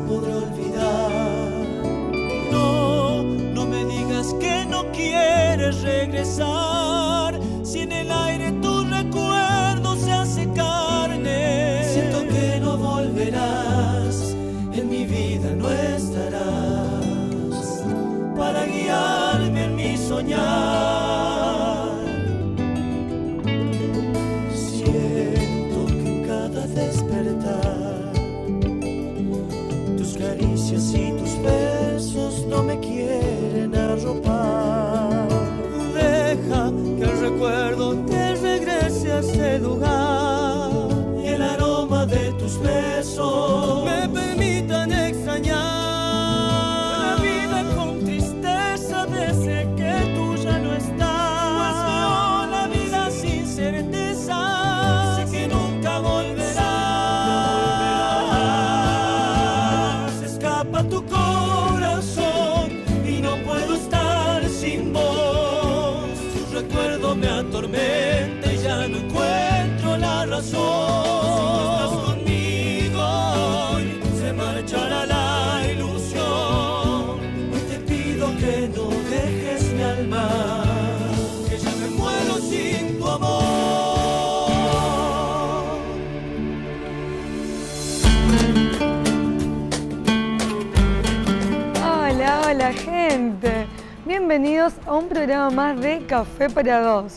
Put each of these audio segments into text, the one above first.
podré olvidar. No, no me digas que no quieres regresar, si en el aire tu recuerdo se hace carne. Siento que no volverás, en mi vida no estarás, para guiarme en mi soñar. Siento que en cada despertar tus caricias y tus besos no me quieren arropar. Deja que el recuerdo te regrese a ese lugar y el aroma de tus besos me permitan extrañar la vida con tristeza desde que tú ya no estás. Pues yo la vida sin certeza, sé que nunca volverás. Se escapa tu corazón y no puedo estar sin vos. Tu recuerdo me atormenta y ya no encuentro la razón. Marchará la ilusión. Hoy te pido que no dejes mi alma, que ya me muero sin tu amor. Hola, hola gente. Bienvenidos a un programa más de Café para Dos.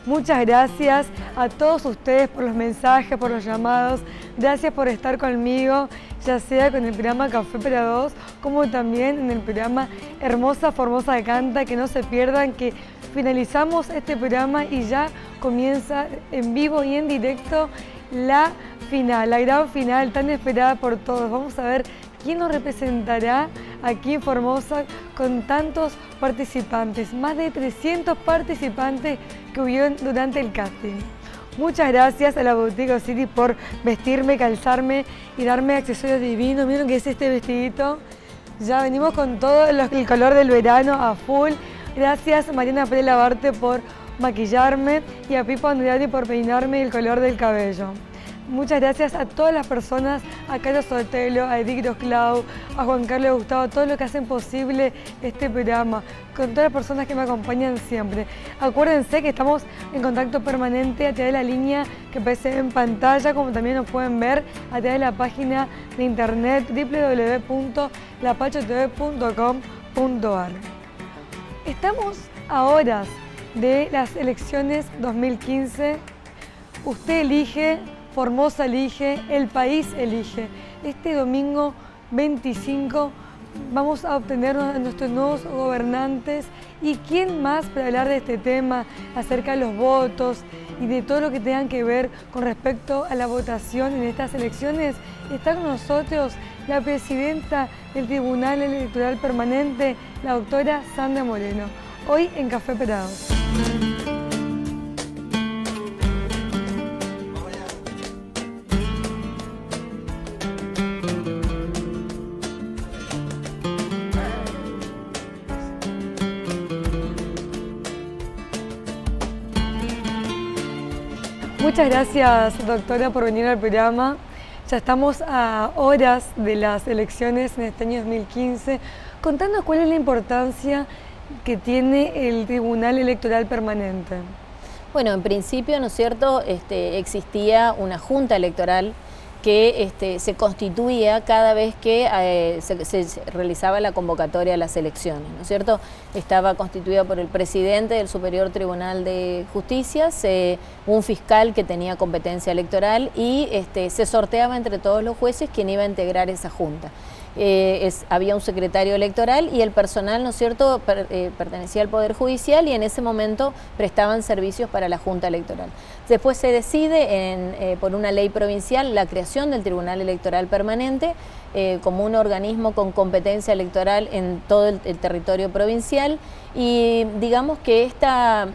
Muchas gracias a todos ustedes por los mensajes, por los llamados. Gracias por estar conmigo, ya sea con el programa Café para Dos, como también en el programa Hermosa Formosa Canta. Que no se pierdan, que finalizamos este programa y ya comienza en vivo y en directo la final, la gran final tan esperada por todos. Vamos a ver quién nos representará aquí en Formosa con tantos participantes, más de 300 participantes que hubieron durante el casting. Muchas gracias a la Boutique City por vestirme, calzarme y darme accesorios divinos. Miren que es este vestidito. Ya venimos con todo el color del verano a full. Gracias Mariana Pérez Labarte por maquillarme y a Pipo Andreani por peinarme el color del cabello. Muchas gracias a todas las personas, a Carlos Sotelo, a Edith Clau, a Juan Carlos Gustavo, a todos los que hacen posible este programa, con todas las personas que me acompañan siempre. Acuérdense que estamos en contacto permanente a través de la línea que aparece en pantalla, como también nos pueden ver a través de la página de internet www.lapachotv.com.ar. Estamos a horas de las elecciones 2015. Usted elige, Formosa elige, el país elige. Este domingo 25 vamos a obtener a nuestros nuevos gobernantes. ¿Y quién más para hablar de este tema, acerca de los votos y de todo lo que tengan que ver con respecto a la votación en estas elecciones? Está con nosotros la presidenta del Tribunal Electoral Permanente, la doctora Sandra Moreno, hoy en Café para Dos. Muchas gracias, doctora, por venir al programa. Ya estamos a horas de las elecciones en este año 2015. Contanos cuál es la importancia que tiene el Tribunal Electoral Permanente. Bueno, en principio, ¿no es cierto?, existía una junta electoral que se constituía cada vez que se realizaba la convocatoria a las elecciones, ¿no es cierto? Estaba constituida por el presidente del Superior Tribunal de Justicia, un fiscal que tenía competencia electoral y se sorteaba entre todos los jueces quién iba a integrar esa junta. Había un secretario electoral y el personal, ¿no es cierto?, pertenecía al Poder Judicial y en ese momento prestaban servicios para la Junta Electoral. Después se decide por una ley provincial la creación del Tribunal Electoral Permanente como un organismo con competencia electoral en todo el territorio provincial y digamos que esta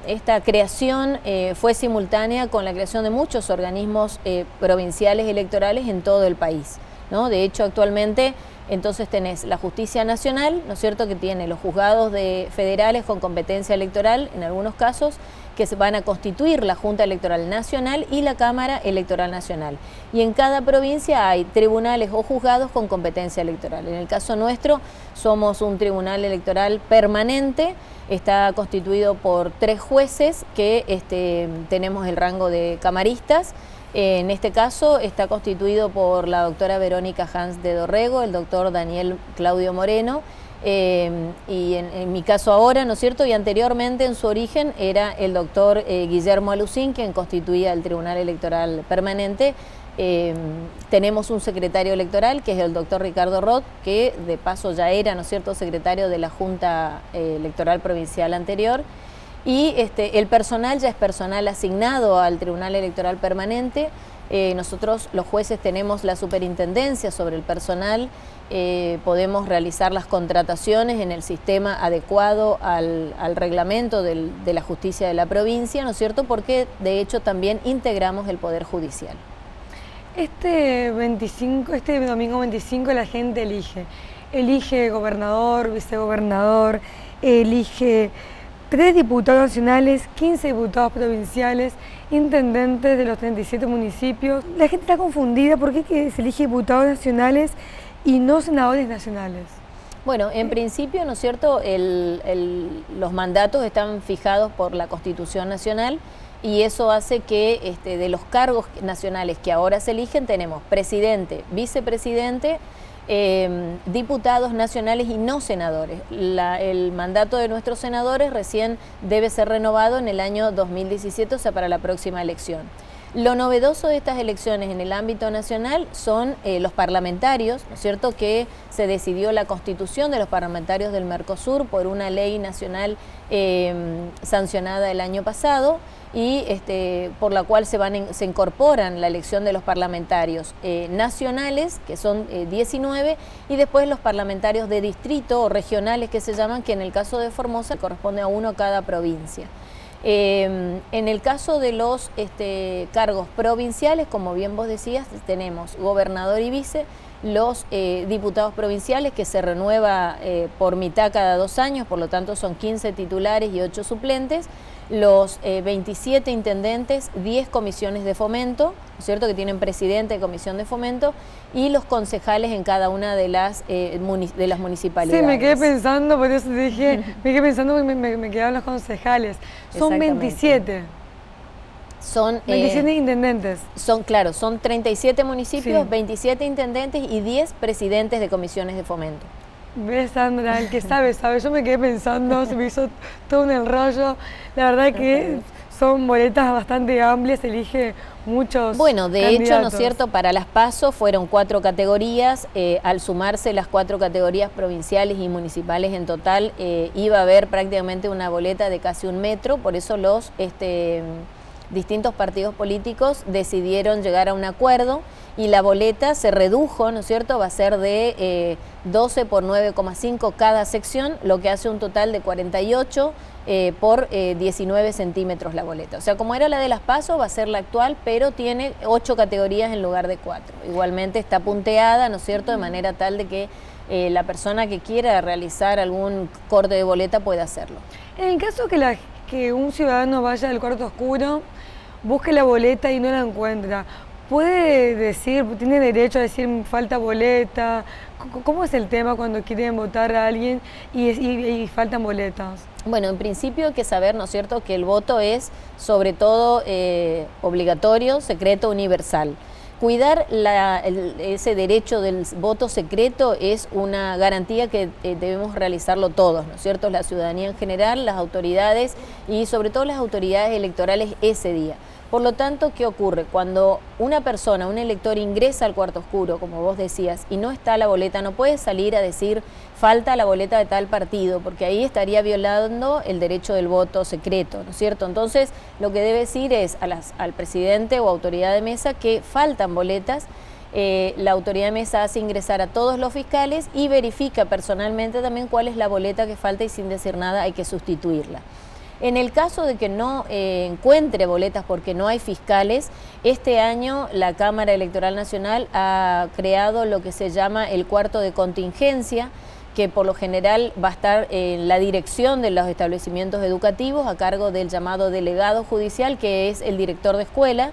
creación fue simultánea con la creación de muchos organismos provinciales electorales en todo el país. ¿no? De hecho, actualmente entonces tenés la Justicia Nacional, ¿no es cierto?, que tiene los juzgados federales con competencia electoral, en algunos casos, que se van a constituir la Junta Electoral Nacional y la Cámara Electoral Nacional. Y en cada provincia hay tribunales o juzgados con competencia electoral. En el caso nuestro, somos un tribunal electoral permanente, está constituido por 3 jueces que tenemos el rango de camaristas. En este caso está constituido por la doctora Verónica Hans de Dorrego, el doctor Daniel Claudio Moreno, y en mi caso ahora, ¿no es cierto?, y anteriormente en su origen era el doctor Guillermo Alucín, quien constituía el Tribunal Electoral Permanente. Tenemos un secretario electoral, que es el doctor Ricardo Roth, que de paso ya era, ¿no es cierto?, secretario de la Junta Electoral Provincial anterior. Y el personal ya es personal asignado al Tribunal Electoral Permanente. Nosotros los jueces tenemos la superintendencia sobre el personal, podemos realizar las contrataciones en el sistema adecuado al reglamento de la justicia de la provincia, ¿no es cierto?, porque de hecho también integramos el Poder Judicial. Este domingo 25 la gente elige gobernador, vicegobernador, elige 3 diputados nacionales, 15 diputados provinciales, intendentes de los 37 municipios. La gente está confundida porque se elige diputados nacionales y no senadores nacionales. Bueno, en principio, ¿no es cierto?, los mandatos están fijados por la Constitución Nacional y eso hace que de los cargos nacionales que ahora se eligen tenemos presidente, vicepresidente, diputados nacionales y no senadores. El mandato de nuestros senadores recién debe ser renovado en el año 2017, o sea, para la próxima elección. Lo novedoso de estas elecciones en el ámbito nacional son los parlamentarios, ¿no es cierto?, que se decidió la constitución de los parlamentarios del Mercosur por una ley nacional sancionada el año pasado y por la cual se incorporan la elección de los parlamentarios nacionales, que son 19, y después los parlamentarios de distrito o regionales que se llaman, que en el caso de Formosa corresponde a uno a cada provincia. En el caso de los cargos provinciales, como bien vos decías, tenemos gobernador y vice, los diputados provinciales, que se renueva por mitad cada 2 años, por lo tanto son 15 titulares y 8 suplentes, los 27 intendentes, 10 comisiones de fomento, ¿no es cierto?, que tienen presidente de comisión de fomento, y los concejales en cada una de las municipalidades. Sí, me quedé pensando, por eso te dije, me quedé pensando porque me quedaron los concejales. Son 27. Son 27 intendentes. Claro, son 37 municipios, sí. 27 intendentes y 10 presidentes de comisiones de fomento. ¿Ves, Sandra? El que sabe. Yo me quedé pensando, se me hizo todo un enrollo. La verdad que son boletas bastante amplias, elige muchos Bueno, de candidatos. hecho, ¿no es cierto?, para las PASO fueron 4 categorías, al sumarse las 4 categorías provinciales y municipales en total, iba a haber prácticamente una boleta de casi 1 metro, por eso los distintos partidos políticos decidieron llegar a un acuerdo y la boleta se redujo, ¿no es cierto?, va a ser de 12 por 9,5 cada sección, lo que hace un total de 48 por 19 centímetros la boleta. O sea, como era la de las PASO, va a ser la actual, pero tiene 8 categorías en lugar de 4. Igualmente está punteada, ¿no es cierto?, de manera tal de que la persona que quiera realizar algún corte de boleta pueda hacerlo. En el caso que un ciudadano vaya al cuarto oscuro, busque la boleta y no la encuentra, ¿puede decir, tiene derecho a decir falta boleta? ¿Cómo es el tema cuando quieren votar a alguien y faltan boletas? Bueno, en principio hay que saber, ¿no es cierto?, que el voto es sobre todo obligatorio, secreto, universal. Cuidar ese derecho del voto secreto es una garantía que debemos realizarlo todos, ¿no es cierto?, la ciudadanía en general, las autoridades y sobre todo las autoridades electorales ese día. Por lo tanto, ¿qué ocurre? Cuando una persona, un elector ingresa al cuarto oscuro, como vos decías, y no está la boleta, no puede salir a decir falta la boleta de tal partido, porque ahí estaría violando el derecho del voto secreto, ¿no es cierto? Entonces, lo que debe decir es al presidente o autoridad de mesa que faltan boletas. La autoridad de mesa hace ingresar a todos los fiscales y verifica personalmente también cuál es la boleta que falta y sin decir nada hay que sustituirla. En el caso de que no encuentre boletas porque no hay fiscales, este año la Cámara Electoral Nacional ha creado lo que se llama el cuarto de contingencia, que por lo general va a estar en la dirección de los establecimientos educativos a cargo del llamado delegado judicial, que es el director de escuela,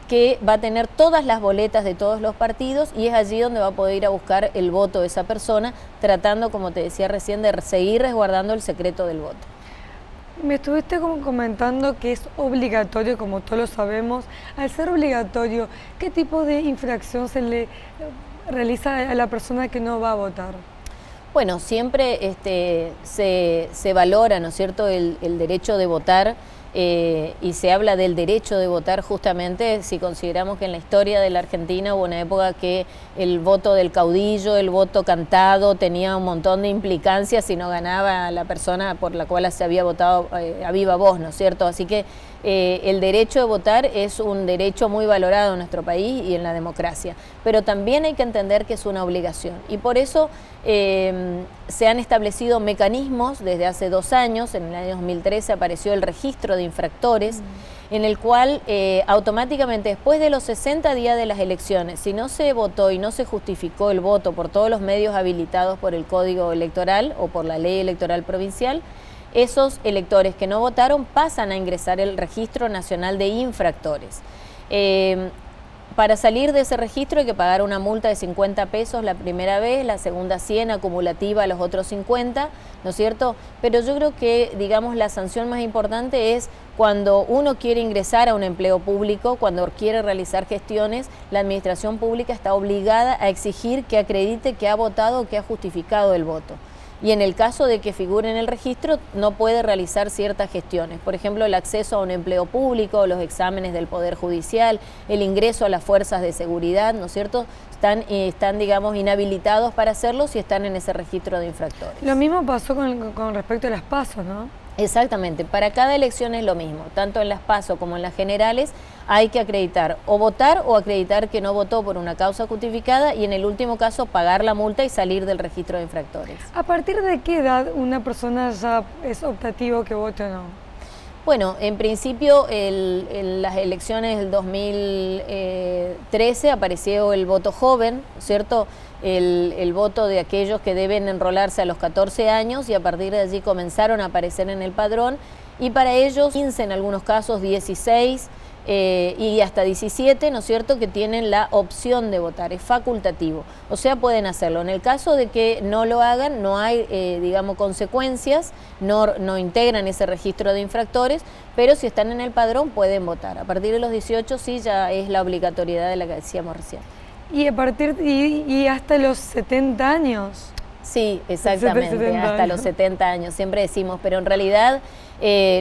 que va a tener todas las boletas de todos los partidos y es allí donde va a poder ir a buscar el voto de esa persona, tratando, como te decía recién, de seguir resguardando el secreto del voto. Me estuviste como comentando que es obligatorio, como todos lo sabemos. Al ser obligatorio, ¿qué tipo de infracción se le realiza a la persona que no va a votar? Bueno, siempre se valora, ¿no es cierto?, el derecho de votar. Y se habla del derecho de votar justamente si consideramos que en la historia de la Argentina hubo una época que el voto del caudillo, el voto cantado, tenía un montón de implicancias si no ganaba la persona por la cual se había votado a viva voz, ¿no es cierto? Así que el derecho de votar es un derecho muy valorado en nuestro país y en la democracia, pero también hay que entender que es una obligación y por eso se han establecido mecanismos desde hace 2 años. En el año 2013 apareció el registro de infractores, en el cual automáticamente después de los 60 días de las elecciones, si no se votó y no se justificó el voto por todos los medios habilitados por el Código Electoral o por la Ley Electoral Provincial, esos electores que no votaron pasan a ingresar el Registro Nacional de Infractores. Para salir de ese registro hay que pagar una multa de 50 pesos la primera vez, la segunda 100, acumulativa a los otros 50, ¿no es cierto? Pero yo creo que, digamos, la sanción más importante es cuando uno quiere ingresar a un empleo público, cuando quiere realizar gestiones, la administración pública está obligada a exigir que acredite que ha votado o que ha justificado el voto. Y en el caso de que figure en el registro, no puede realizar ciertas gestiones. Por ejemplo, el acceso a un empleo público, los exámenes del Poder Judicial, el ingreso a las fuerzas de seguridad, ¿no es cierto? Están, digamos, inhabilitados para hacerlo si están en ese registro de infractores. Lo mismo pasó con respecto a las PASO, ¿no? Exactamente, para cada elección es lo mismo, tanto en las PASO como en las generales hay que acreditar o votar o acreditar que no votó por una causa justificada y en el último caso pagar la multa y salir del registro de infractores. ¿A partir de qué edad una persona ya es optativo que vote o no? Bueno, en principio en las elecciones del 2013 apareció el voto joven, ¿cierto? El voto de aquellos que deben enrolarse a los 14 años y a partir de allí comenzaron a aparecer en el padrón y para ellos 15, en algunos casos 16 y hasta 17, ¿no es cierto?, que tienen la opción de votar, es facultativo, o sea, pueden hacerlo. En el caso de que no lo hagan, no hay, digamos, consecuencias, no integran ese registro de infractores, pero si están en el padrón pueden votar. A partir de los 18 sí ya es la obligatoriedad de la que decíamos recién. Y hasta los 70 años. Sí, exactamente, 70 hasta los 70 años, siempre decimos, pero en realidad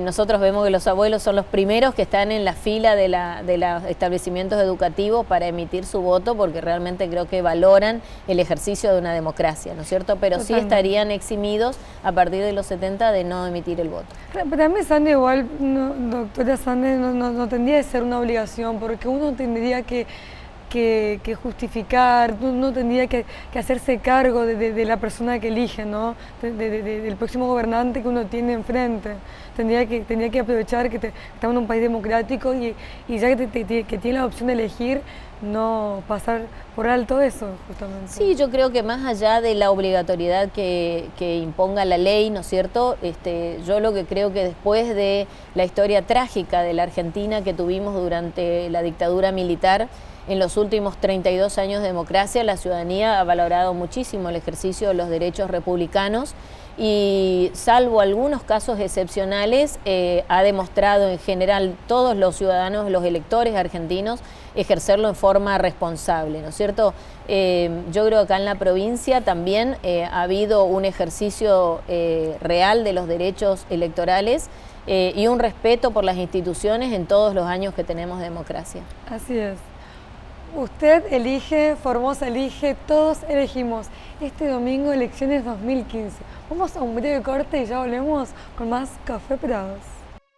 nosotros vemos que los abuelos son los primeros que están en la fila de los establecimientos educativos para emitir su voto, porque realmente creo que valoran el ejercicio de una democracia, ¿no es cierto? Pero sí estarían eximidos a partir de los 70 de no emitir el voto. Para mí, Sandy, igual, doctora Sandy, no tendría que ser una obligación, porque uno tendría que justificar, no tendría que hacerse cargo de la persona que elige, ¿no? Del próximo gobernante que uno tiene enfrente. Tendría que aprovechar que estamos en un país democrático y ya que tiene la opción de elegir, no pasar por alto eso, justamente. Sí, yo creo que más allá de la obligatoriedad que imponga la ley, ¿no es cierto? Yo lo que creo que después de la historia trágica de la Argentina que tuvimos durante la dictadura militar, en los últimos 32 años de democracia, la ciudadanía ha valorado muchísimo el ejercicio de los derechos republicanos y, salvo algunos casos excepcionales, ha demostrado en general todos los ciudadanos, los electores argentinos, ejercerlo en forma responsable, ¿no es cierto? Yo creo que acá en la provincia también ha habido un ejercicio real de los derechos electorales y un respeto por las instituciones en todos los años que tenemos de democracia. Así es. Usted elige, Formosa elige, todos elegimos. Este domingo, elecciones 2015. Vamos a un breve corte y ya volvemos con más Café Prados.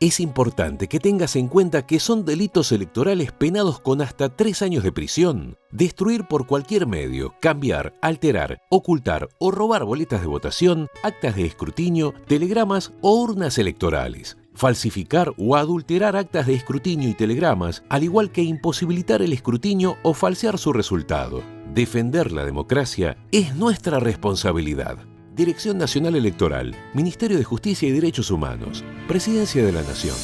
Es importante que tengas en cuenta que son delitos electorales penados con hasta 3 años de prisión. Destruir por cualquier medio, cambiar, alterar, ocultar o robar boletas de votación, actas de escrutinio, telegramas o urnas electorales. falsificar o adulterar actas de escrutinio y telegramas, al igual que imposibilitar el escrutinio o falsear su resultado. Defender la democracia es nuestra responsabilidad. Dirección Nacional Electoral, Ministerio de Justicia y Derechos Humanos, Presidencia de la Nación.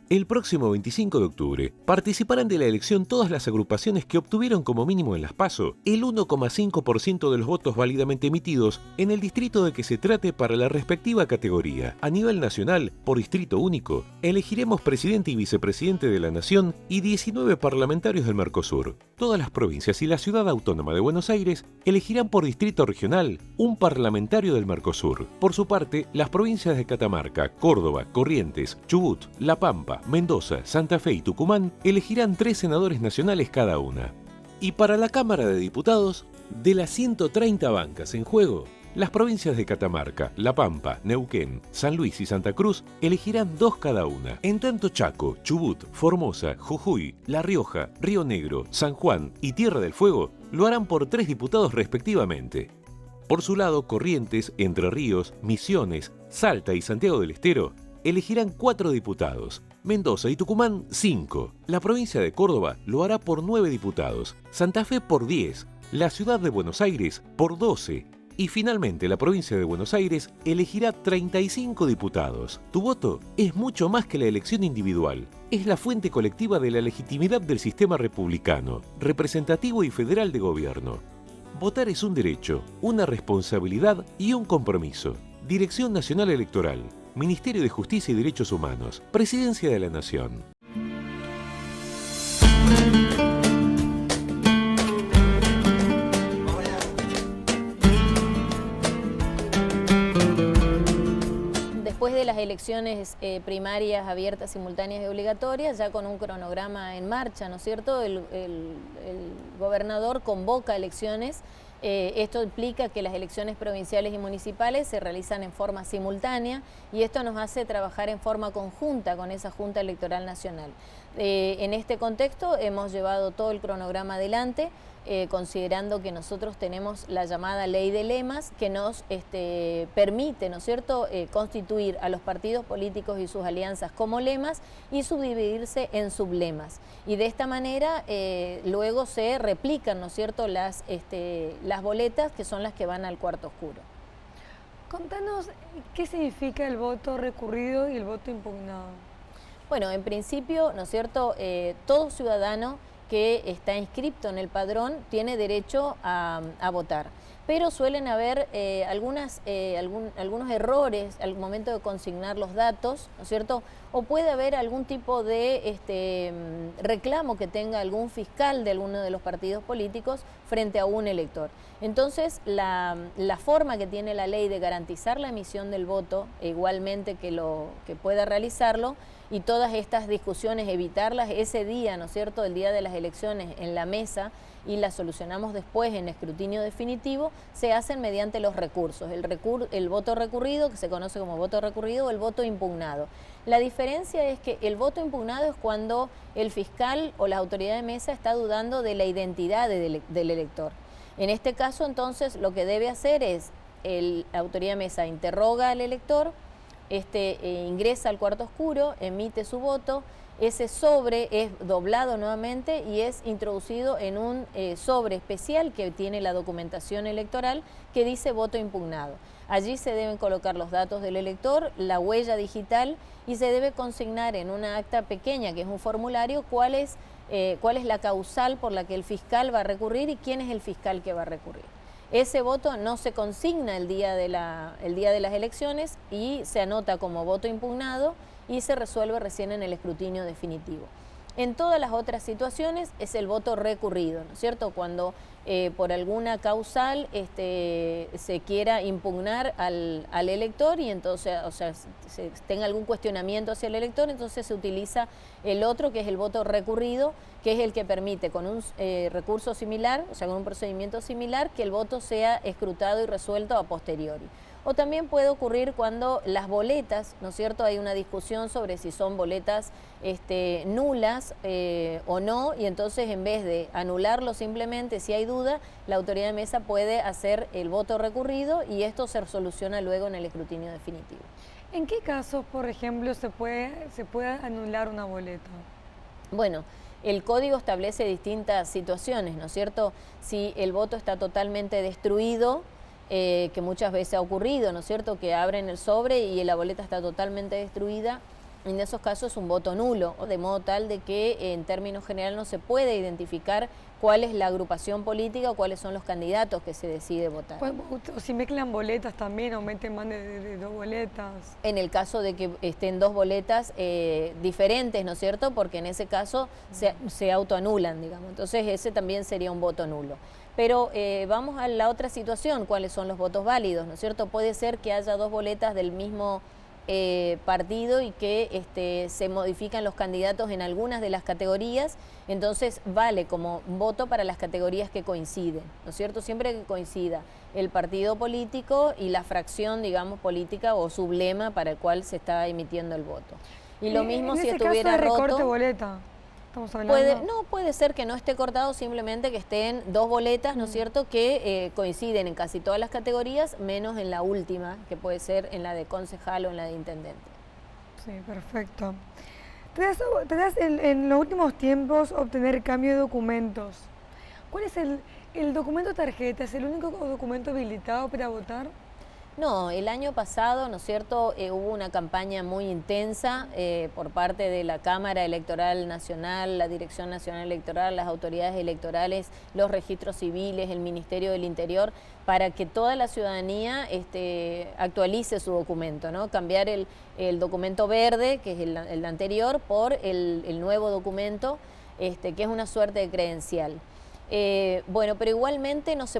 El próximo 25 de octubre participarán de la elección todas las agrupaciones que obtuvieron como mínimo en las PASO el 1,5% de los votos válidamente emitidos en el distrito de que se trate para la respectiva categoría. A nivel nacional, por distrito único, elegiremos presidente y vicepresidente de la Nación y 19 parlamentarios del Mercosur. Todas las provincias y la ciudad autónoma de Buenos Aires elegirán por distrito regional un parlamentario del Mercosur. Por su parte, las provincias de Catamarca, Córdoba, Corrientes, Chubut, La Pampa, Mendoza, Santa Fe y Tucumán elegirán 3 senadores nacionales cada una. Y para la Cámara de Diputados, de las 130 bancas en juego, las provincias de Catamarca, La Pampa, Neuquén, San Luis y Santa Cruz elegirán 2 cada una. En tanto Chaco, Chubut, Formosa, Jujuy, La Rioja, Río Negro, San Juan y Tierra del Fuego lo harán por 3 diputados respectivamente. Por su lado, Corrientes, Entre Ríos, Misiones, Salta y Santiago del Estero elegirán 4 diputados. Mendoza y Tucumán 5. La provincia de Córdoba lo hará por 9 diputados. Santa Fe por 10. La ciudad de Buenos Aires por 12. Y finalmente la provincia de Buenos Aires elegirá 35 diputados. Tu voto es mucho más que la elección individual. Es la fuente colectiva de la legitimidad del sistema republicano, representativo y federal de gobierno. Votar es un derecho, una responsabilidad y un compromiso. Dirección Nacional Electoral, Ministerio de Justicia y Derechos Humanos, Presidencia de la Nación. Después de las elecciones primarias abiertas, simultáneas y obligatorias, ya con un cronograma en marcha, ¿no es cierto? El gobernador convoca elecciones. Esto implica que las elecciones provinciales y municipales se realizan en forma simultánea y esto nos hace trabajar en forma conjunta con esa Junta Electoral Nacional. En este contexto hemos llevado todo el cronograma adelante, considerando que nosotros tenemos la llamada ley de lemas que nos permite, ¿no es cierto?, constituir a los partidos políticos y sus alianzas como lemas y subdividirse en sublemas. Y de esta manera luego se replican, ¿no es cierto?, las boletas que son las que van al cuarto oscuro. Contanos qué significa el voto recurrido y el voto impugnado. Bueno, en principio, ¿no es cierto?, todo ciudadano que está inscripto en el padrón tiene derecho a votar, pero suelen haber algunos errores al momento de consignar los datos, ¿no es cierto?, o puede haber algún tipo de reclamo que tenga algún fiscal de alguno de los partidos políticos frente a un elector. Entonces, la forma que tiene la ley de garantizar la emisión del voto, igualmente que pueda realizarlo, y todas estas discusiones, evitarlas ese día, ¿no es cierto?, el día de las elecciones en la mesa, y las solucionamos después en escrutinio definitivo, se hacen mediante los recursos, el voto recurrido, que se conoce como voto recurrido, o el voto impugnado. La diferencia es que el voto impugnado es cuando el fiscal o la autoridad de mesa está dudando de la identidad del elector. En este caso, entonces, lo que debe hacer es, la autoridad de mesa interroga al elector, ingresa al cuarto oscuro, emite su voto, ese sobre es doblado nuevamente y es introducido en un sobre especial que tiene la documentación electoral que dice voto impugnado. Allí se deben colocar los datos del elector, la huella digital, y se debe consignar en una acta pequeña, que es un formulario, cuál es la causal por la que el fiscal va a recurrir y quién es el fiscal que va a recurrir. Ese voto no se consigna el día de las elecciones y se anota como voto impugnado y se resuelve recién en el escrutinio definitivo. En todas las otras situaciones es el voto recurrido, ¿no es cierto? Cuando por alguna causal se quiera impugnar al elector y entonces, o sea, se tenga algún cuestionamiento hacia el elector, entonces se utiliza el otro, que es el voto recurrido, que es el que permite con un recurso similar, o sea, con un procedimiento similar, que el voto sea escrutado y resuelto a posteriori. O también puede ocurrir cuando las boletas, ¿no es cierto? Hay una discusión sobre si son boletas nulas o no, y entonces en vez de anularlo simplemente, si hay duda, la autoridad de mesa puede hacer el voto recurrido y esto se soluciona luego en el escrutinio definitivo. ¿En qué casos, por ejemplo, se puede anular una boleta? Bueno, el código establece distintas situaciones, ¿no es cierto? Si el voto está totalmente destruido, que muchas veces ha ocurrido, ¿no es cierto?, que abren el sobre y la boleta está totalmente destruida, en esos casos es un voto nulo, de modo tal de que en términos generales no se puede identificar cuál es la agrupación política o cuáles son los candidatos que se decide votar. O si mezclan boletas también o meten más de 2 boletas. En el caso de que estén 2 boletas diferentes, ¿no es cierto?, porque en ese caso se autoanulan, digamos, entonces ese también sería un voto nulo. Pero vamos a la otra situación, ¿cuáles son los votos válidos? ¿No es cierto? Puede ser que haya 2 boletas del mismo partido y que se modifican los candidatos en algunas de las categorías, entonces vale como voto para las categorías que coinciden, ¿no es cierto? Siempre que coincida el partido político y la fracción, digamos, política o sublema para el cual se está emitiendo el voto. Y lo mismo si estuviera roto. Recorte boleta. Puede ser que no esté cortado, simplemente que estén 2 boletas, ¿no es cierto?, que coinciden en casi todas las categorías, menos en la última, que puede ser en la de concejal o en la de intendente. Sí, perfecto. Tras en los últimos tiempos obtener cambio de documentos. ¿Cuál es el documento tarjeta? ¿Es el único documento habilitado para votar? No, el año pasado, ¿no es cierto?, hubo una campaña muy intensa por parte de la Cámara Electoral Nacional, la Dirección Nacional Electoral, las autoridades electorales, los registros civiles, el Ministerio del Interior, para que toda la ciudadanía actualice su documento, ¿no? Cambiar el documento verde, que es el anterior, por el nuevo documento, que es una suerte de credencial. Bueno, pero igualmente no se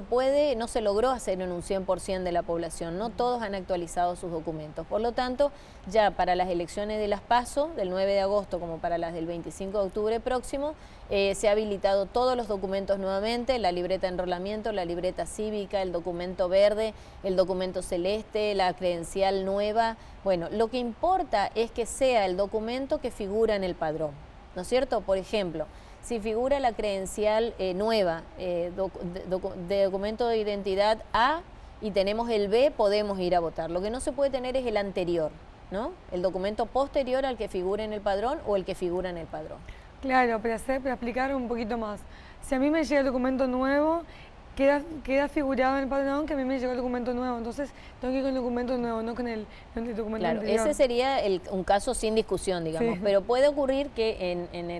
logró hacer en un 100% de la población, no todos han actualizado sus documentos, por lo tanto, ya para las elecciones de las PASO, del 9 de agosto como para las del 25 de octubre próximo, se ha habilitado todos los documentos nuevamente, la libreta de enrolamiento, la libreta cívica, el documento verde, el documento celeste, la credencial nueva. Bueno, lo que importa es que sea el documento que figura en el padrón, ¿no es cierto? Por ejemplo, si figura la credencial nueva de documento de identidad A y tenemos el B, podemos ir a votar. Lo que no se puede tener es el anterior, ¿no? El documento posterior al que figura en el padrón o el que figura en el padrón. Claro, para explicar un poquito más. Si a mí me llega el documento nuevo, queda figurado en el padrón que a mí me llegó el documento nuevo, entonces tengo que ir con el documento nuevo, no con el documento anterior. Ese sería un caso sin discusión, digamos, sí. Pero puede ocurrir que en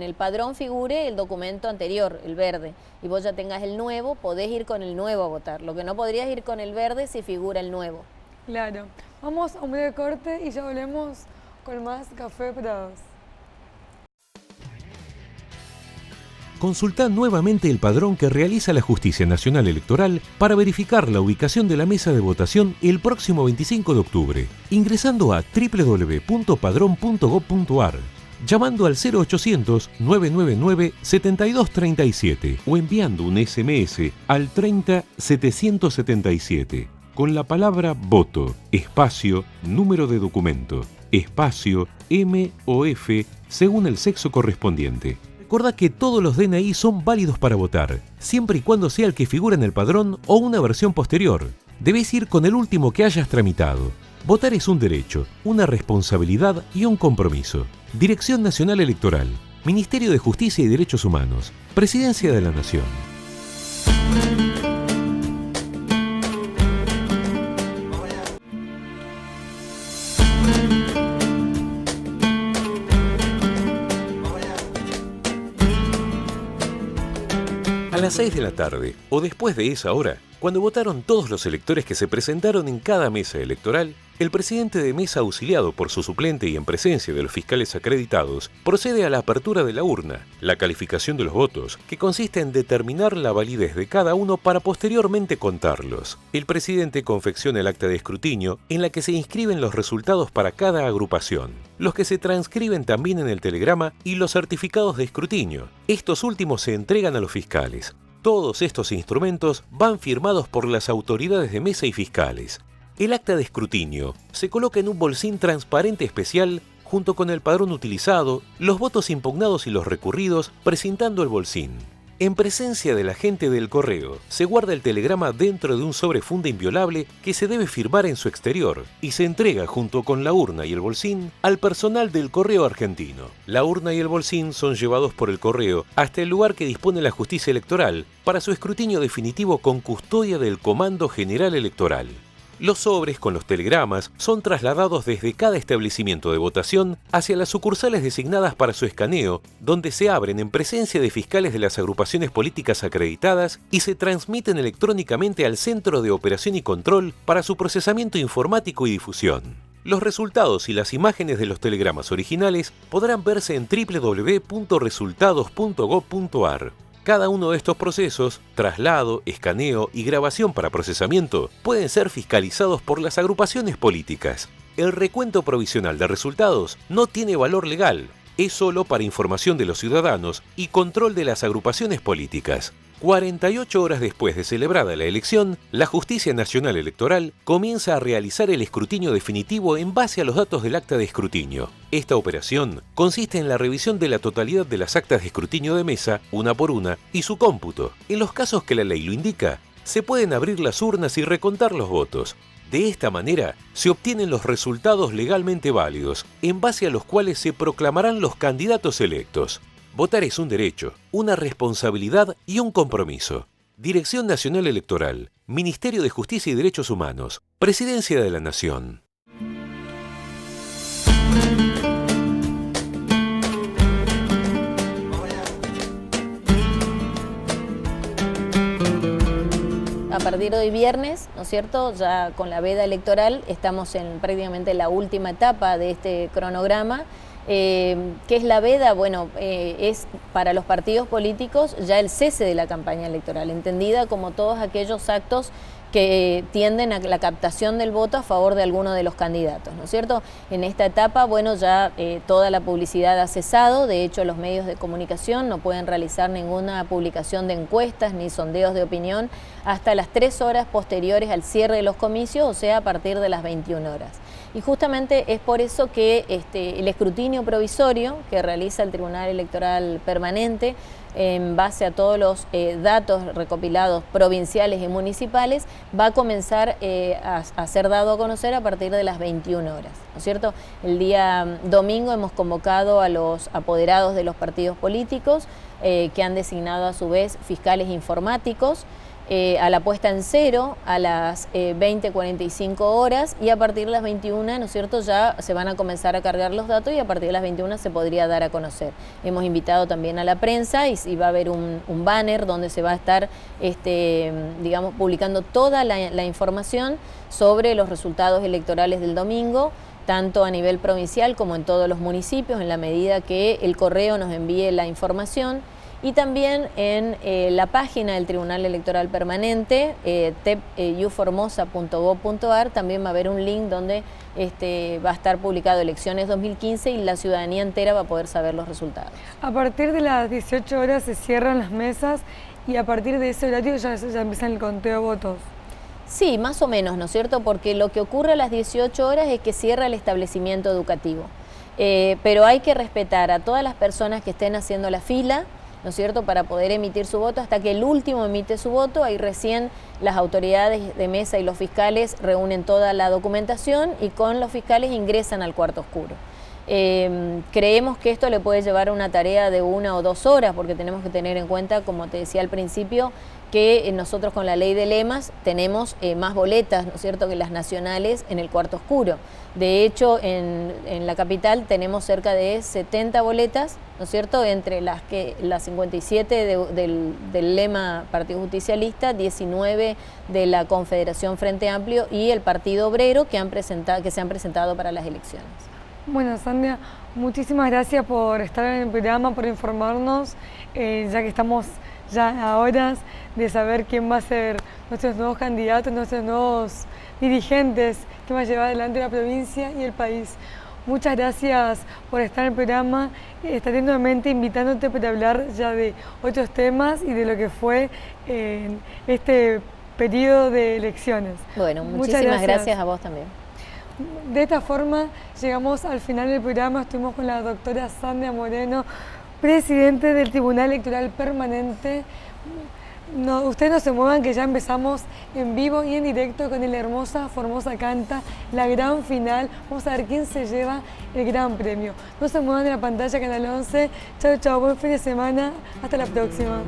el padrón figure el documento anterior, el verde, y vos ya tengas el nuevo, podés ir con el nuevo a votar. Lo que no podrías ir con el verde si figura el nuevo. Claro. Vamos a un breve corte y ya volvemos con más Café para Dos. Consultá nuevamente el padrón que realiza la Justicia Nacional Electoral para verificar la ubicación de la mesa de votación el próximo 25 de octubre, ingresando a www.padrón.gov.ar, llamando al 0800-999-7237 o enviando un SMS al 30777 con la palabra voto, espacio, número de documento, espacio, M o F según el sexo correspondiente. Recordá que todos los DNI son válidos para votar, siempre y cuando sea el que figura en el padrón o una versión posterior. Debes ir con el último que hayas tramitado. Votar es un derecho, una responsabilidad y un compromiso. Dirección Nacional Electoral, Ministerio de Justicia y Derechos Humanos, Presidencia de la Nación. A las 6 de la tarde o después de esa hora, Cuando votaron todos los electores que se presentaron en cada mesa electoral, el presidente de mesa, auxiliado por su suplente y en presencia de los fiscales acreditados, procede a la apertura de la urna, la calificación de los votos, que consiste en determinar la validez de cada uno para posteriormente contarlos. El presidente confecciona el acta de escrutinio en la que se inscriben los resultados para cada agrupación, los que se transcriben también en el telegrama y los certificados de escrutinio. Estos últimos se entregan a los fiscales. Todos estos instrumentos van firmados por las autoridades de mesa y fiscales. El acta de escrutinio se coloca en un bolsín transparente especial junto con el padrón utilizado, los votos impugnados y los recurridos, presentando el bolsín. En presencia del agente del correo, se guarda el telegrama dentro de un sobrefunda inviolable que se debe firmar en su exterior y se entrega junto con la urna y el bolsín al personal del correo argentino. La urna y el bolsín son llevados por el correo hasta el lugar que dispone la justicia electoral para su escrutinio definitivo con custodia del Comando General Electoral. Los sobres con los telegramas son trasladados desde cada establecimiento de votación hacia las sucursales designadas para su escaneo, donde se abren en presencia de fiscales de las agrupaciones políticas acreditadas y se transmiten electrónicamente al Centro de Operación y Control para su procesamiento informático y difusión. Los resultados y las imágenes de los telegramas originales podrán verse en www.resultados.gov.ar. Cada uno de estos procesos, traslado, escaneo y grabación para procesamiento, pueden ser fiscalizados por las agrupaciones políticas. El recuento provisional de resultados no tiene valor legal, es solo para información de los ciudadanos y control de las agrupaciones políticas. 48 horas después de celebrada la elección, la Justicia Nacional Electoral comienza a realizar el escrutinio definitivo en base a los datos del acta de escrutinio. Esta operación consiste en la revisión de la totalidad de las actas de escrutinio de mesa, una por una, y su cómputo. En los casos que la ley lo indica, se pueden abrir las urnas y recontar los votos. De esta manera, se obtienen los resultados legalmente válidos, en base a los cuales se proclamarán los candidatos electos. Votar es un derecho, una responsabilidad y un compromiso. Dirección Nacional Electoral, Ministerio de Justicia y Derechos Humanos, Presidencia de la Nación. A partir de hoy viernes, ¿no es cierto?, ya con la veda electoral estamos en prácticamente la última etapa de este cronograma. ¿Qué es la veda? Bueno, es para los partidos políticos ya el cese de la campaña electoral, entendida como todos aquellos actos que tienden a la captación del voto a favor de alguno de los candidatos, ¿no es cierto? En esta etapa, bueno, ya toda la publicidad ha cesado, de hecho los medios de comunicación no pueden realizar ninguna publicación de encuestas ni sondeos de opinión hasta las 3 horas posteriores al cierre de los comicios, o sea, a partir de las 21 horas. Y justamente es por eso que el escrutinio provisorio que realiza el Tribunal Electoral Permanente, en base a todos los datos recopilados provinciales y municipales, va a comenzar a ser dado a conocer a partir de las 21 horas, ¿no es cierto? El día domingo hemos convocado a los apoderados de los partidos políticos que han designado a su vez fiscales informáticos, a la puesta en cero a las 20:45 horas y a partir de las 21, ¿no es cierto?, ya se van a comenzar a cargar los datos y a partir de las 21 se podría dar a conocer. Hemos invitado también a la prensa y va a haber un banner donde se va a estar, digamos, publicando toda la información sobre los resultados electorales del domingo, tanto a nivel provincial como en todos los municipios, en la medida que el correo nos envíe la información. Y también en la página del Tribunal Electoral Permanente, tepuformosa.gov.ar, también va a haber un link donde va a estar publicado Elecciones 2015 y la ciudadanía entera va a poder saber los resultados. A partir de las 18 horas se cierran las mesas y a partir de ese horario ya empieza el conteo de votos. Sí, más o menos, ¿no es cierto? Porque lo que ocurre a las 18 horas es que cierra el establecimiento educativo. Pero hay que respetar a todas las personas que estén haciendo la fila, ¿no es cierto?, para poder emitir su voto hasta que el último emite su voto. Ahí recién las autoridades de mesa y los fiscales reúnen toda la documentación y con los fiscales ingresan al cuarto oscuro. Creemos que esto le puede llevar a una tarea de 1 o 2 horas, porque tenemos que tener en cuenta, como te decía al principio, que nosotros con la ley de lemas tenemos más boletas, ¿no es cierto?, que las nacionales en el cuarto oscuro. De hecho, en la capital tenemos cerca de 70 boletas, ¿no es cierto?, entre las 57 del lema Partido Justicialista, 19 de la Confederación Frente Amplio y el Partido Obrero que se han presentado para las elecciones. Bueno, Sandra, muchísimas gracias por estar en el programa, por informarnos, ya que estamos ya a horas de saber quién va a ser nuestros nuevos candidatos, nuestros nuevos dirigentes que va a llevar adelante la provincia y el país. Muchas gracias por estar en el programa, estaré nuevamente invitándote para hablar ya de otros temas y de lo que fue este periodo de elecciones. Bueno, muchísimas gracias a vos también. De esta forma llegamos al final del programa. Estuvimos con la doctora Sandra Moreno, presidente del Tribunal Electoral Permanente. Ustedes no se muevan, que ya empezamos en vivo y en directo con el hermosa Formosa Canta, la gran final. Vamos a ver quién se lleva el gran premio. No se muevan de la pantalla, Canal 11. Chau, chau, buen fin de semana. Hasta la próxima.